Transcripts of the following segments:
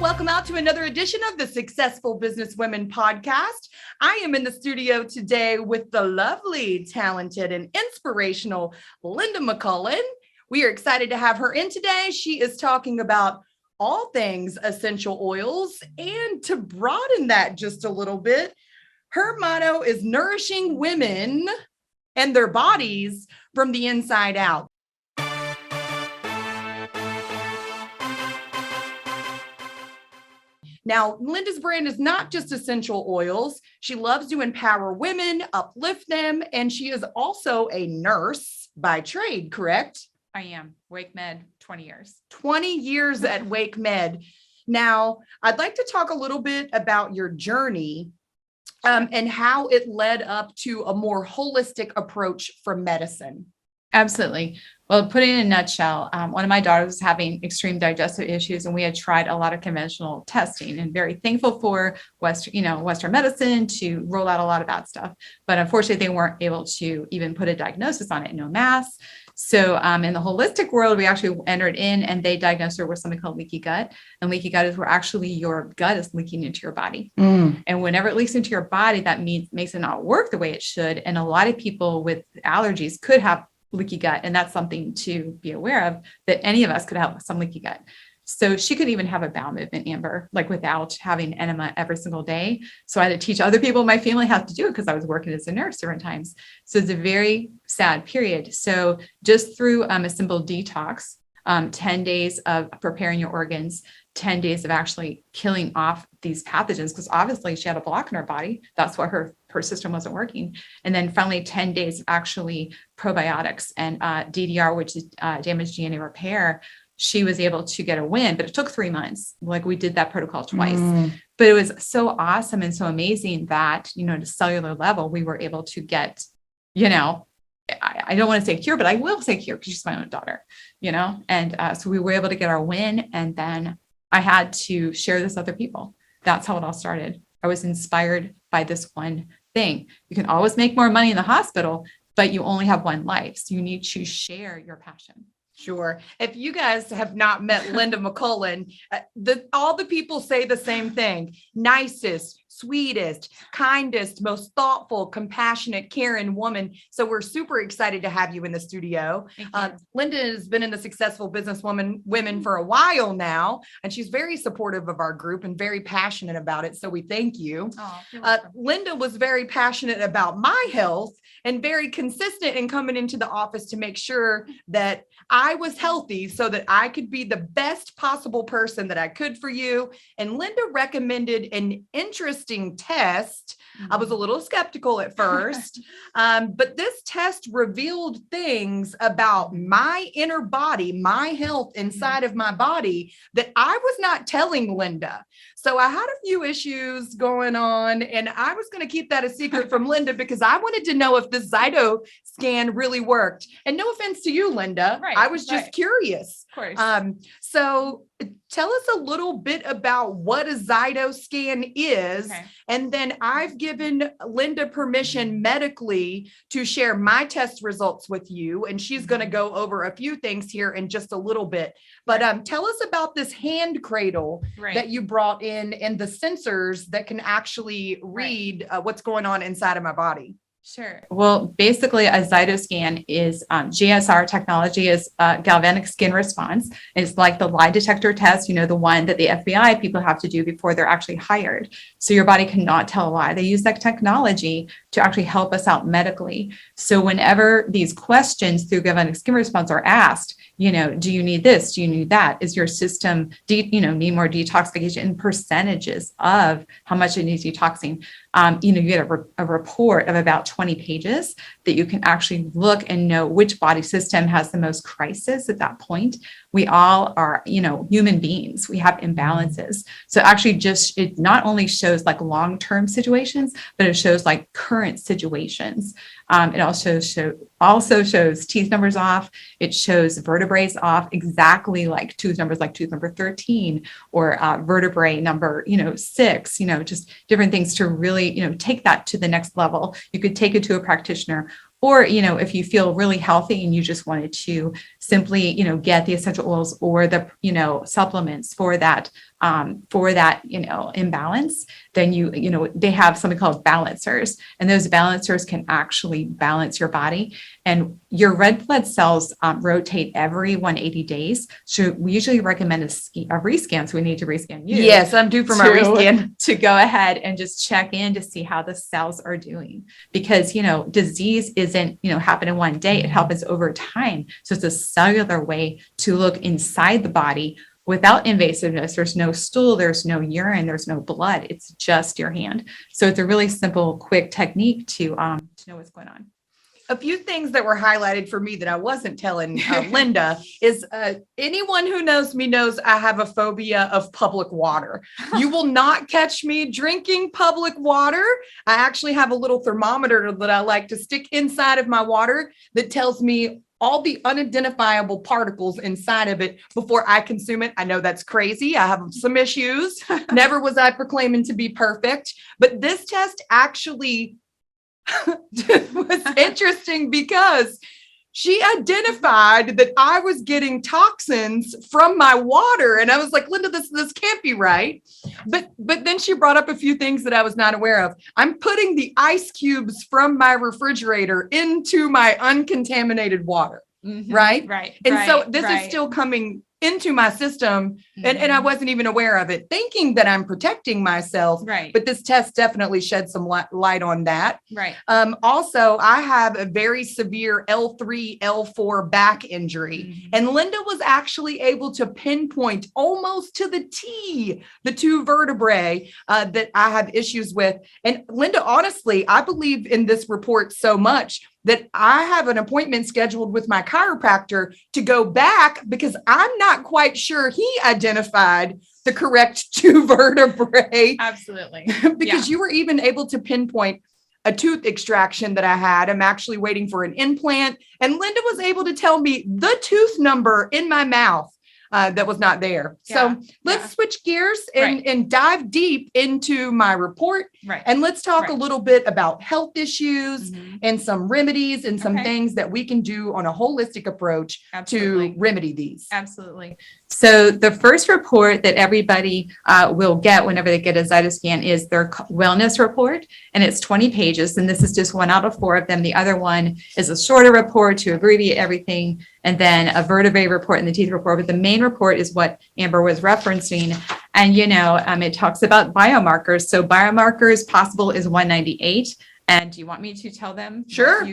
welcome out to another edition of the Successful Business Women podcast. I am in the studio today with the lovely, talented, and inspirational Linda MacLellan. We are excited to have her in today. She is talking about all things essential oils, and to broaden that just a little bit, her motto is nourishing women and their bodies from the inside out. Now, Linda's brand is not just essential oils. She loves to empower women, uplift them, and she is also a nurse by trade, correct? I am. Wake Med, 20 years. 20 years at Wake Med. Now, I'd like to talk a little bit about your journey and how it led up to a more holistic approach from medicine. Absolutely. Well, put it in a nutshell, one of my daughters was having extreme digestive issues, and we had tried a lot of conventional testing, and very thankful for Western medicine to roll out a lot of that stuff. But unfortunately, they weren't able to even put a diagnosis on it, no mass. So in the holistic world, we actually entered in and they diagnosed her with something called leaky gut. And leaky gut is where actually your gut is leaking into your body. And whenever it leaks into your body, that makes it not work the way it should. And a lot of people with allergies could have leaky gut. And that's something to be aware of, that any of us could have some leaky gut. So she could even have a bowel movement, Amber, like without having enema every single day. So I had to teach other people in my family how to do it because I was working as a nurse different times. So it's a very sad period. So just through a simple detox, 10 days of preparing your organs, 10 days of actually killing off these pathogens, because obviously she had a block in her body. That's why her system wasn't working. And then finally 10 days of actually probiotics and DDR, which is damaged DNA repair. She was able to get a win, but it took 3 months. Like we did that protocol twice, but it was so awesome and so amazing that, at a cellular level, we were able to get, I don't want to say cure, but I will say cure because she's my own daughter, and so we were able to get our win. And then I had to share this with other people. That's how it all started. I was inspired by this one thing. You can always make more money in the hospital, but you only have one life. So you need to share your passion. Sure. If you guys have not met Linda MacLellan, all the people say the same thing: nicest, sweetest, kindest, most thoughtful, compassionate, caring woman. So we're super excited to have you in the studio. Linda has been in the Successful Women for a while now, and she's very supportive of our group and very passionate about it. So we thank you. Linda was very passionate about my health and very consistent in coming into the office to make sure that I was healthy so that I could be the best possible person that I could for you. And Linda recommended an interesting test. I was a little skeptical at first, but this test revealed things about my inner body, my health inside of my body that I was not telling Linda. So I had a few issues going on, and I was going to keep that a secret from Linda because I wanted to know if the Zyto scan really worked. And no offense to you, Linda. Right, I was just curious. Of course. So tell us a little bit about what a Zyto scan is. Okay. And then I've given Linda permission medically to share my test results with you. And she's going to go over a few things here in just a little bit. But tell us about this hand cradle that you brought in and the sensors that can actually read what's going on inside of my body. Sure. Well, basically a Zyto scan is GSR technology, is galvanic skin response. It's like the lie detector test, the one that the FBI people have to do before they're actually hired. So your body cannot tell a lie. They use that technology to actually help us out medically. So whenever these questions through galvanic skin response are asked, do you need this? Do you need that? Is your system, need more detoxification, and percentages of how much it needs detoxing? You get a report of about 20 pages that you can actually look and know which body system has the most crisis at that point. We all are, human beings. We have imbalances. So actually it not only shows like long-term situations, but it shows like current situations. It also shows teeth numbers off. It shows vertebrae off, exactly like tooth numbers, like tooth number 13 or vertebrae number, 6, just different things to really, take that to the next level. You could take it to a practitioner. Or, if you feel really healthy and you just wanted to simply, get the essential oils or the, supplements for that for that, imbalance, then they have something called balancers, and those balancers can actually balance your body. And your red blood cells rotate every 180 days. So we usually recommend a rescan. So we need to rescan you. Yes, I'm due for my rescan. To go ahead and just check in to see how the cells are doing. Because, disease isn't, happen in one day. It happens over time. So it's a cellular way to look inside the body without invasiveness. There's no stool, there's no urine, there's no blood. It's just your hand. So it's a really simple, quick technique to know what's going on. A few things that were highlighted for me that I wasn't telling Linda is anyone who knows me knows I have a phobia of public water. You will not catch me drinking public water. I actually have a little thermometer that I like to stick inside of my water that tells me all the unidentifiable particles inside of it before I consume it. I know that's crazy. I have some issues. Never was I proclaiming to be perfect, but this test actually was interesting because she identified that I was getting toxins from my water. And I was like, Linda, this can't be right. But then she brought up a few things that I was not aware of. I'm putting the ice cubes from my refrigerator into my uncontaminated water. Right. And so this is still coming into my system, and I wasn't even aware of it, thinking that I'm protecting myself. But this test definitely shed some light on that. Also, I have a very severe L3, L4 back injury, and Linda was actually able to pinpoint almost to the T the two vertebrae that I have issues with. And Linda, honestly, I believe in this report so much that I have an appointment scheduled with my chiropractor to go back because I'm not quite sure he identified the correct two vertebrae. Absolutely. Because you were even able to pinpoint a tooth extraction that I had. I'm actually waiting for an implant. And Linda was able to tell me the tooth number in my mouth that was not there. So let's switch gears and dive deep into my report. And let's talk a little bit about health issues and some remedies and some things that we can do on a holistic approach to remedy these. Absolutely. So the first report that everybody will get whenever they get a Zytoscan is their wellness report. And it's 20 pages. And this is just one out of 4 of them. The other one is a shorter report to abbreviate everything, and then a vertebrae report and the teeth report. But the main report is what Amber was referencing. And, it talks about biomarkers. So biomarkers possible is 198. And do you want me to tell them? Sure.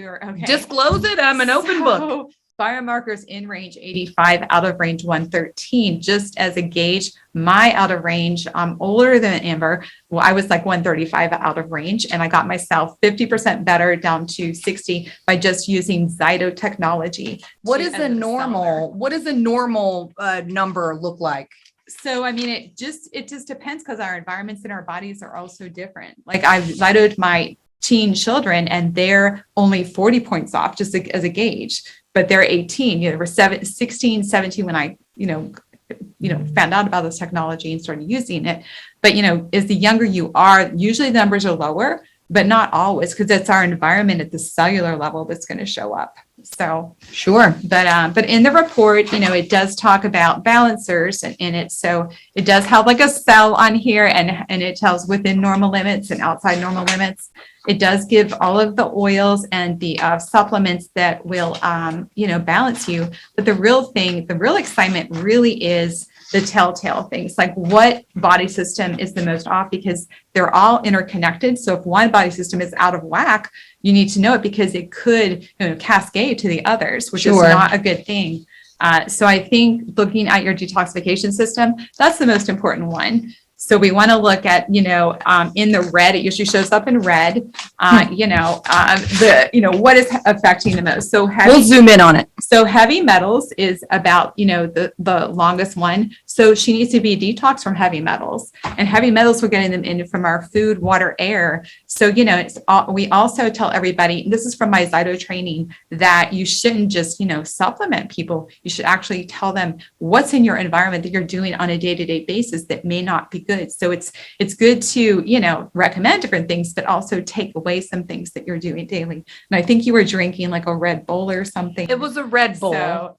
Disclose it. I'm an open book. Biomarkers in range 85, out of range 113. Just as a gauge, my out of range, I'm older than Amber. Well, I was like 135 out of range, and I got myself 50% better down to 60 by just using Zyto technology. What does a normal number look like? So, it just depends, because our environments and our bodies are also different. Like I've Zytoed my teen children and they're only 40 points off just as a gauge, but they're 18, they were 16, 17 when I, found out about this technology and started using it. But, as the younger you are, usually the numbers are lower, but not always, because it's our environment at the cellular level that's going to show up. So sure. But in the report, it does talk about balancers in it. So it does have like a cell on here, and it tells within normal limits and outside normal limits. It does give all of the oils and the supplements that will, balance you. But the real excitement really is the telltale things, like what body system is the most off, because they're all interconnected. So if one body system is out of whack, you need to know it, because it could cascade to the others, which is not a good thing. So I think looking at your detoxification system, that's the most important one. So we want to look at, in the red, it usually shows up in red, what is affecting the most. So we'll zoom in on it. So heavy metals is about, the longest one. So she needs to be detoxed from heavy metals, and heavy metals, we're getting them in from our food, water, air. So, we also tell everybody, this is from my Zyto training, that you shouldn't just, supplement people. You should actually tell them what's in your environment that you're doing on a day-to-day basis that may not be good. So it's good to, recommend different things, but also take away some things that you're doing daily. And I think you were drinking like a Red Bull or something. It was a Red Bull.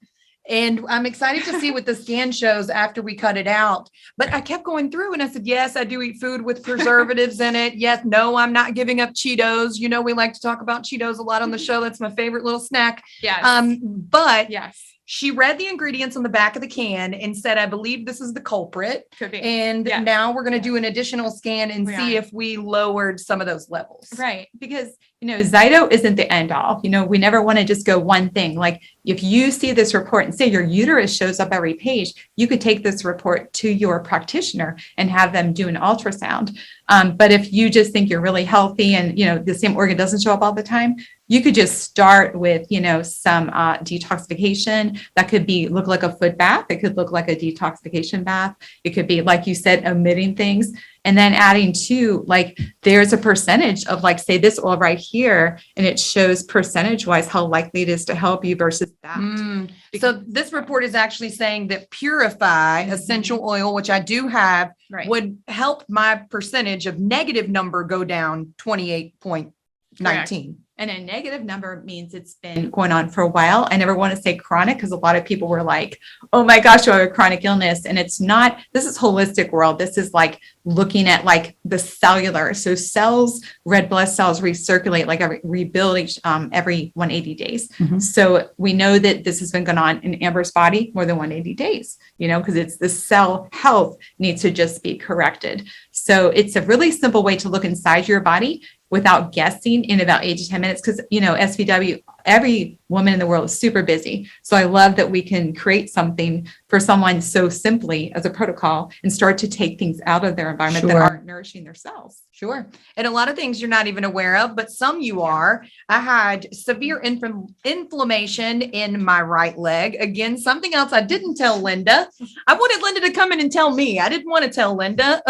And I'm excited to see what the scan shows after we cut it out. But I kept going through and I said, yes, I do eat food with preservatives in it. Yes, no, I'm not giving up Cheetos. You know, we like to talk about Cheetos a lot on the show. That's my favorite little snack. Yes. But Yes. she read the ingredients on the back of the can and said, I believe this is the culprit. Could be. And Yeah. now we're going to do an additional scan and We see are. if we lowered some of those levels. Right. Because, Zyto isn't the end all. We never want to just go one thing. Like if you see this report and say your uterus shows up every page, you could take this report to your practitioner and have them do an ultrasound. But if you just think you're really healthy and, the same organ doesn't show up all the time, you could just start with, some detoxification. That could look like a foot bath. It could look like a detoxification bath. It could be, like you said, omitting things. And then adding to, like, there's a percentage of, like, say this oil right here, and it shows percentage wise how likely it is to help you versus that. So this report is actually saying that Purify essential oil, which I do have, Right. would help my percentage of negative number go down 28.19. And a negative number means it's been going on for a while. I never want to say chronic because a lot of people were like, oh my gosh, you have a chronic illness. And it's not, this is holistic world. This is like looking at like the cellular. So cells, red blood cells recirculate, like rebuild every 180 days. So we know that this has been going on in Amber's body more than 180 days, because it's the cell health needs to just be corrected. So it's a really simple way to look inside your body without guessing in about 8 to 10 minutes. Because, SVW, every woman in the world is super busy. So I love that we can create something for someone so simply as a protocol and start to take things out of their environment that aren't nourishing their cells. Sure. And a lot of things you're not even aware of, but some you are. I had severe inflammation in my right leg. Again, something else I didn't tell Linda. I wanted Linda to come in and tell me. I didn't want to tell Linda.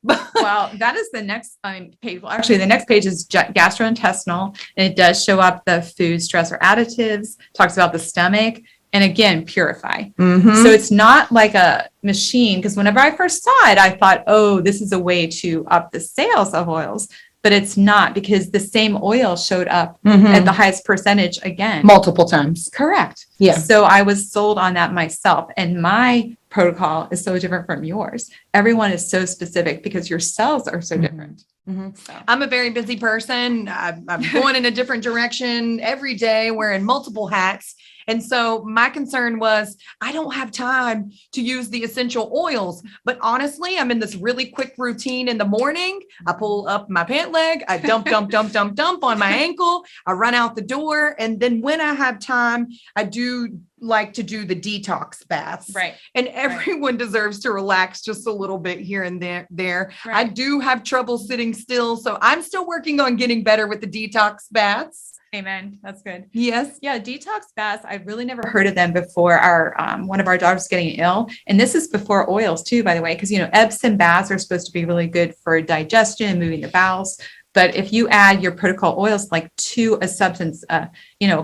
Well, that is the next page. Well, actually, the next page is gastrointestinal, and it does show up the food stressor additives, talks about the stomach, and again, Purify. So it's not like a machine, because whenever I first saw it, I thought, oh, this is a way to up the sales of oils. But it's not, because the same oil showed up at the highest percentage again. Multiple times. Correct. Yeah. So I was sold on that myself. And my protocol is so different from yours. Everyone is so specific because your cells are so different. So. I'm a very busy person. I'm going in a different direction every day, wearing multiple hats. And so my concern was, I don't have time to use the essential oils. But honestly, I'm in this really quick routine in the morning. I pull up my pant leg, I dump on my ankle, I run out the door. And then when I have time, I do like to do the detox baths. Right. And everyone deserves to relax just a little bit here and there. Right. I do have trouble sitting still. So I'm still working on getting better with the detox baths. Amen. That's good. Yes. Yeah. Detox baths. I've really never heard of them before. Our one of our daughters getting ill. And this is before oils too, by the way, because, Epsom baths are supposed to be really good for digestion and moving the bowels. But if you add your protocol oils, like to a substance, a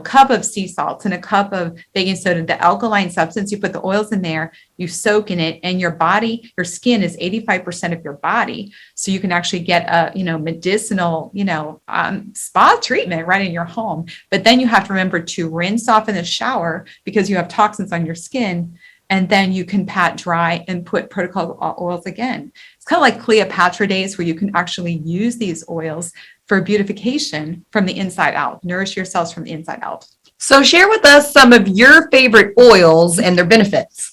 cup of sea salts and a cup of baking soda, the alkaline substance, you put the oils in there, you soak in it, and your skin is 85% of your body. So you can actually get a, medicinal, spa treatment right in your home. But then you have to remember to rinse off in the shower because you have toxins on your skin. And then you can pat dry and put protocol oils again. It's kind of like Cleopatra days where you can actually use these oils for beautification from the inside out, nourish your cells from the inside out. So share with us some of your favorite oils and their benefits.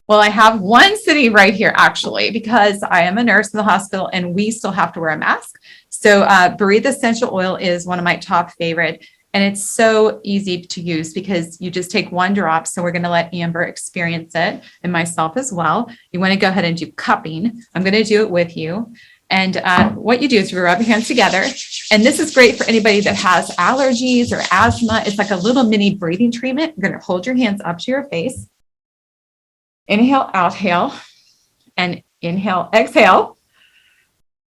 Well, I have one sitting right here, actually, because I am a nurse in the hospital and we still have to wear a mask. So Breathe Essential Oil is one of my top favorite. And it's so easy to use because you just take one drop. So we're going to let Amber experience it and myself as well. You want to go ahead and do cupping. I'm going to do it with you. And what you do is you rub your hands together. And this is great for anybody that has allergies or asthma. It's like a little mini breathing treatment. You're going to hold your hands up to your face. Inhale, exhale, and inhale, exhale.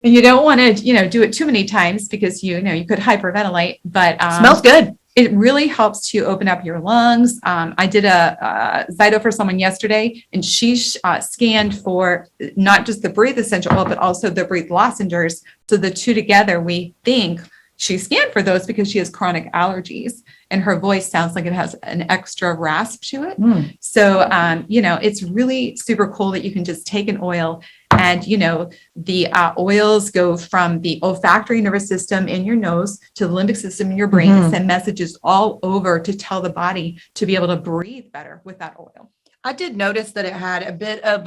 And you don't want to, do it too many times because, you could hyperventilate, but Smells good. It really helps to open up your lungs. I did a Zyto for someone yesterday, and she scanned for not just the Breathe Essential Oil, but also the Breathe Lozenges. So the two together, we think, she scanned for those because she has chronic allergies and her voice sounds like it has an extra rasp to it. So, it's really super cool that you can just take an oil and, the oils go from the olfactory nervous system in your nose to the limbic system in your brain and send messages all over to tell the body to be able to breathe better with that oil. I did notice that it had a bit of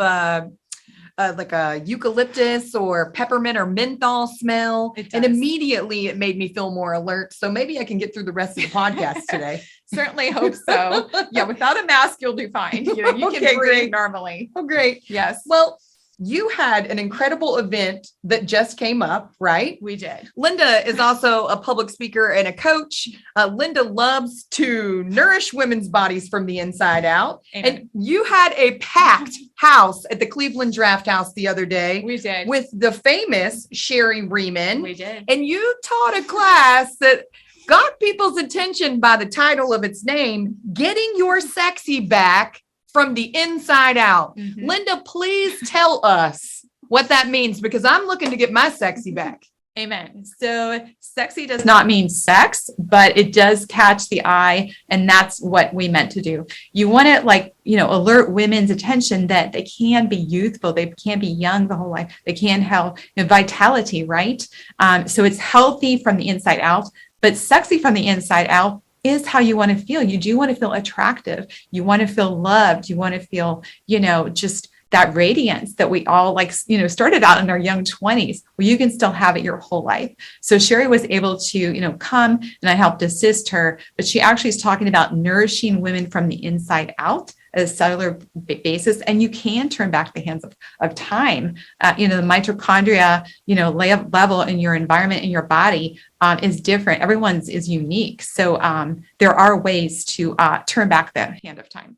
like a eucalyptus or peppermint or menthol smell. And immediately it made me feel more alert. So maybe I can get through the rest of the podcast today. Certainly hope so. Yeah, without a mask, you'll do fine. You can breathe great. normally. Oh, great. Yes. Well, you had an incredible event that just came up, right? We did. Linda is also a public speaker and a coach. Linda loves to nourish women's bodies from the inside out. Amen. And you had a packed house at the Cleveland Draft House the other day. We did. With the famous Sherry Riemann. We did. And you taught a class that got people's attention by the title of its name, Getting Your Sexy Back from the Inside Out. Linda, please tell us what that means, because I'm looking to get my sexy back. Amen. So sexy does not mean sex, but it does catch the eye. And that's what we meant to do. You want to alert women's attention that they can be youthful. They can be young the whole life. They can have vitality, right? So it's healthy from the inside out, but sexy from the inside out is how you want to feel. You do want to feel attractive. You want to feel loved. You want to feel, just that radiance that we all started out in our young 20s, where you can still have it your whole life. So Sherry was able to, come and I helped assist her, but she actually is talking about nourishing women from the inside out at a cellular basis. And you can turn back the hands of time. The mitochondria, level in your environment, in your body is different. Everyone's is unique. So there are ways to turn back the hand of time.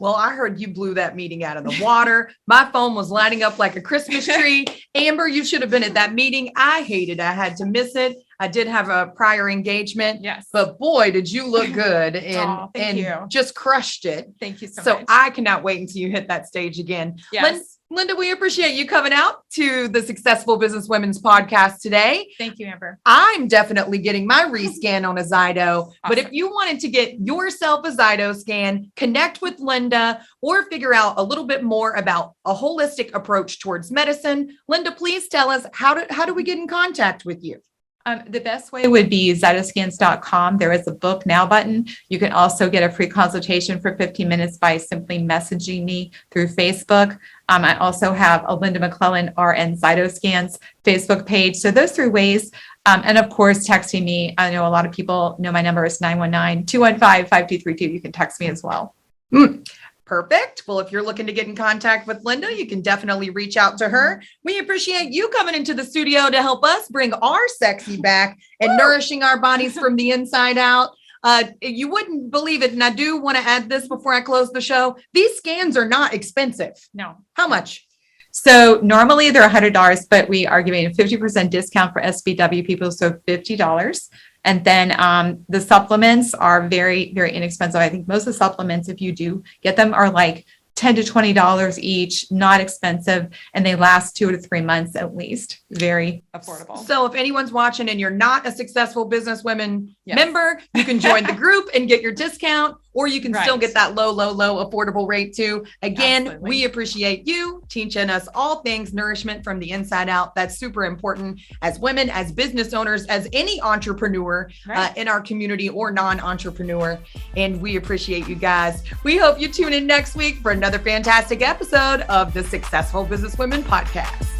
Well, I heard you blew that meeting out of the water. My phone was lighting up like a Christmas tree. Amber, you should have been at that meeting. I hated I had to miss it. I did have a prior engagement. Yes. But boy, did you look good and, thank you. Just crushed it. Thank you so So much. I cannot wait until you hit that stage again. Yes. Linda, we appreciate you coming out to the Successful Business Women's podcast today. Thank you, Amber. I'm definitely getting my rescan on a Zydo, but Awesome. if you wanted to get yourself a Zydo scan, connect with Linda, or figure out a little bit more about a holistic approach towards medicine, Linda, please tell us how do we get in contact with you? The best way would be zydoscans.com. There is a book now button. You can also get a free consultation for 15 minutes by simply messaging me through Facebook. I also have a Linda MacLellan RN Zydoscans Facebook page. So those 3 ways. And of course, texting me. I know a lot of people know my number is 919-215-5232. You can text me as well. Perfect. Well, if you're looking to get in contact with Linda, you can definitely reach out to her. We appreciate you coming into the studio to help us bring our sexy back and nourishing our bodies from the inside out. You wouldn't believe it. And I do want to add this before I close the show. These scans are not expensive. No. How much? So normally they're $100, but we are giving a 50% discount for SBW people. So $50. And then the supplements are very, very inexpensive. I think most of the supplements, if you do get them, are like $10 to $20 each, not expensive, and they last 2 to 3 months at least. Very affordable. So if anyone's watching and you're not a Successful Businesswomen member, you can join the group and get your discount, or you can still get that low affordable rate too. Again, Absolutely. We appreciate you teaching us all things nourishment from the inside out. That's super important as women, as business owners, as any entrepreneur in our community or non-entrepreneur. And we appreciate you guys. We hope you tune in next week for another fantastic episode of the Successful Businesswomen podcast.